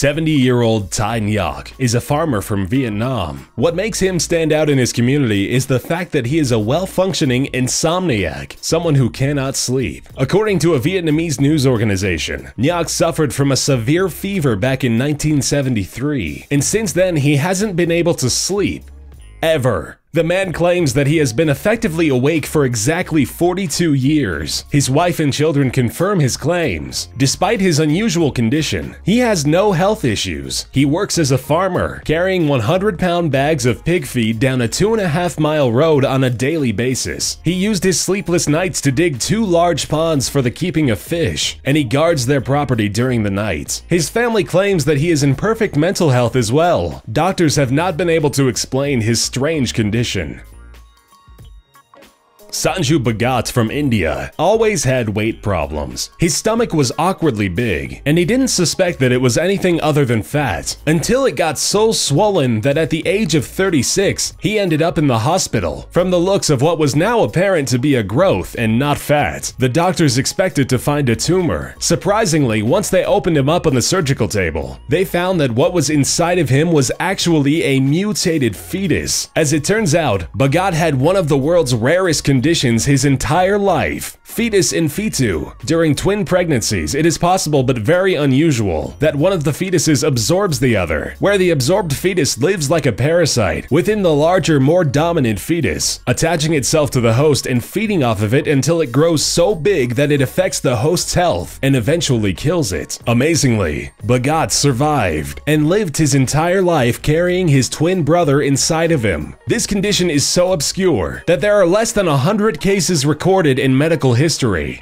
70-year-old Thai Ngoc is a farmer from Vietnam. What makes him stand out in his community is the fact that he is a well-functioning insomniac, someone who cannot sleep. According to a Vietnamese news organization, Ngoc suffered from a severe fever back in 1973, and since then he hasn't been able to sleep ever. The man claims that he has been effectively awake for exactly 42 years. His wife and children confirm his claims. Despite his unusual condition, he has no health issues. He works as a farmer, carrying 100-pound bags of pig feed down a 2.5-mile road on a daily basis. He used his sleepless nights to dig 2 large ponds for the keeping of fish, and he guards their property during the night. His family claims that he is in perfect mental health as well. Doctors have not been able to explain his strange condition. Sanju Bhagat from India always had weight problems. His stomach was awkwardly big, and he didn't suspect that it was anything other than fat, until it got so swollen that at the age of 36, he ended up in the hospital. From the looks of what was now apparent to be a growth and not fat, the doctors expected to find a tumor. Surprisingly, once they opened him up on the surgical table, they found that what was inside of him was actually a mutated fetus. As it turns out, Bhagat had one of the world's rarest conditions his entire life, fetus in fetu. During twin pregnancies, it is possible but very unusual that one of the fetuses absorbs the other, where the absorbed fetus lives like a parasite within the larger, more dominant fetus, attaching itself to the host and feeding off of it until it grows so big that it affects the host's health and eventually kills it. Amazingly, Bhagat survived and lived his entire life carrying his twin brother inside of him. This condition is so obscure that there are less than 100 cases recorded in medical history.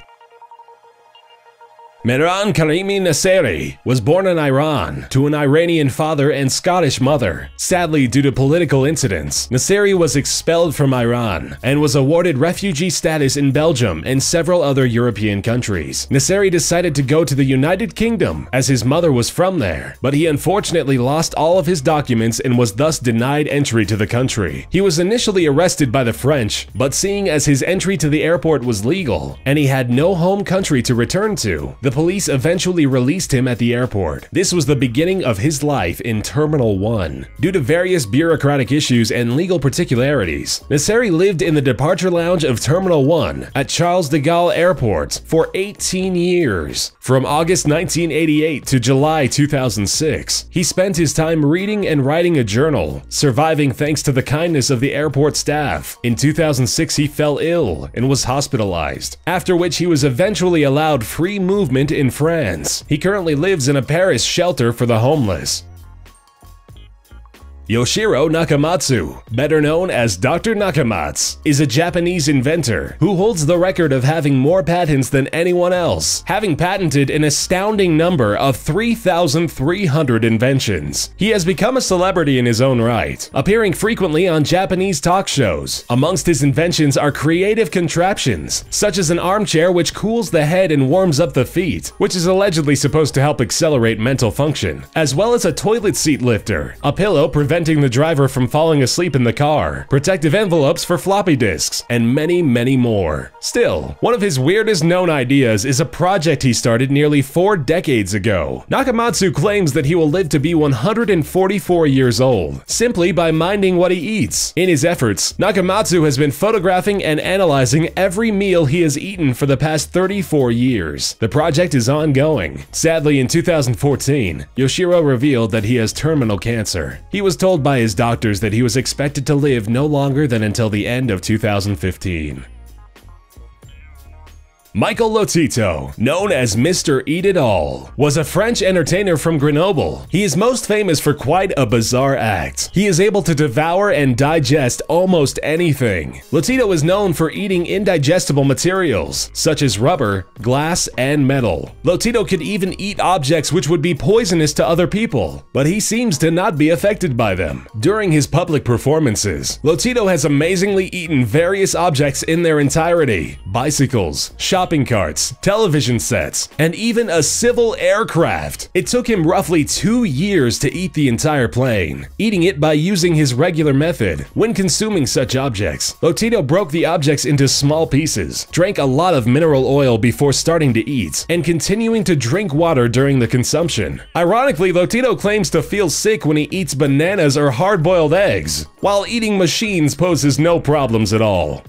Mehran Karimi Nasseri was born in Iran to an Iranian father and Scottish mother. Sadly, due to political incidents, Nasseri was expelled from Iran and was awarded refugee status in Belgium and several other European countries. Nasseri decided to go to the United Kingdom as his mother was from there, but he unfortunately lost all of his documents and was thus denied entry to the country. He was initially arrested by the French, but seeing as his entry to the airport was legal and he had no home country to return to, the police eventually released him at the airport. This was the beginning of his life in Terminal 1. Due to various bureaucratic issues and legal particularities, Nasseri lived in the departure lounge of Terminal 1 at Charles de Gaulle Airport for 18 years. From August 1988 to July 2006, he spent his time reading and writing a journal, surviving thanks to the kindness of the airport staff. In 2006, he fell ill and was hospitalized, after which he was eventually allowed free movement in France. He currently lives in a Paris shelter for the homeless. Yoshiro Nakamatsu, better known as Dr. Nakamatsu, is a Japanese inventor who holds the record of having more patents than anyone else, having patented an astounding number of 3,300 inventions. He has become a celebrity in his own right, appearing frequently on Japanese talk shows. Amongst his inventions are creative contraptions, such as an armchair which cools the head and warms up the feet, which is allegedly supposed to help accelerate mental function, as well as a toilet seat lifter, a pillow preventing the driver from falling asleep in the car, protective envelopes for floppy disks, and many, many more. Still, one of his weirdest known ideas is a project he started nearly 4 decades ago. Nakamatsu claims that he will live to be 144 years old, simply by minding what he eats. In his efforts, Nakamatsu has been photographing and analyzing every meal he has eaten for the past 34 years. The project is ongoing. Sadly, in 2014, Yoshiro revealed that he has terminal cancer. He was told by his doctors that he was expected to live no longer than until the end of 2015. Michel Lotito, known as Mr. Eat It All, was a French entertainer from Grenoble. He is most famous for quite a bizarre act. He is able to devour and digest almost anything. Lotito is known for eating indigestible materials, such as rubber, glass, and metal. Lotito could even eat objects which would be poisonous to other people, but he seems to not be affected by them. During his public performances, Lotito has amazingly eaten various objects in their entirety: bicycles, shopping shopping carts, television sets, and even a civil aircraft. It took him roughly 2 years to eat the entire plane, eating it by using his regular method. When consuming such objects, Lotito broke the objects into small pieces, drank a lot of mineral oil before starting to eat, and continuing to drink water during the consumption. Ironically, Lotito claims to feel sick when he eats bananas or hard-boiled eggs, while eating machines poses no problems at all.